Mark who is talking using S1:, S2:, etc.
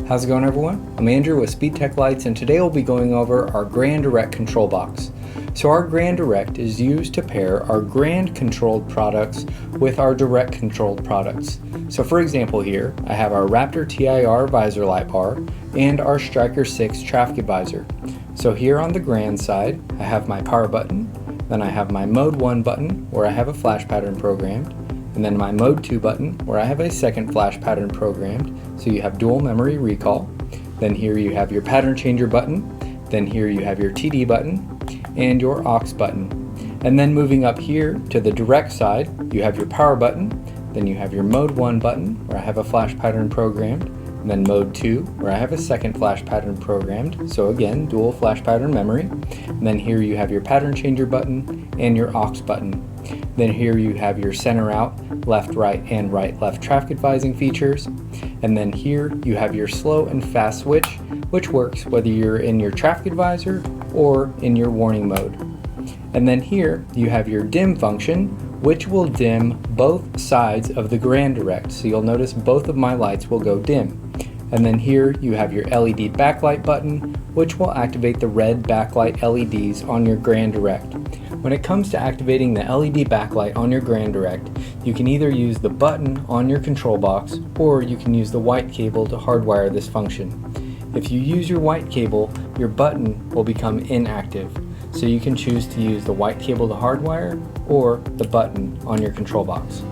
S1: How's it going, everyone? I'm Andrew with SpeedTech Lights, and today we'll be going over our GranDirect control box. So our GranDirect is used to pair our Grand controlled products with our direct controlled products. So for example here, I have our Raptor TIR visor light bar and our Striker 6 traffic advisor. So here on the Grand side, I have my power button, then I have my Mode 1 button where I have a flash pattern programmed, and then my Mode 2 button where I have a second flash pattern programmed, so you have dual memory recall. Then here you have your pattern changer button, then here you have your TD button and your aux button. And then moving up here to the direct side, you have your power button, then you have your Mode 1 button where I have a flash pattern programmed, and then Mode 2 where I have a second flash pattern programmed, so again dual flash pattern memory. And then here you have your pattern changer button and your aux button. Then here you have your center out, left right, and right left traffic advising features. And then here you have your slow and fast switch, which works whether you're in your traffic advisor or in your warning mode. And then here you have your dim function, which will dim both sides of the GranDirect. So you'll notice both of my lights will go dim. And then here you have your LED backlight button, which will activate the red backlight LEDs on your GranDirect. When it comes to activating the LED backlight on your GranDirect, you can either use the button on your control box or you can use the white cable to hardwire this function. If you use your white cable, your button will become inactive. So you can choose to use the white cable to hardwire or the button on your control box.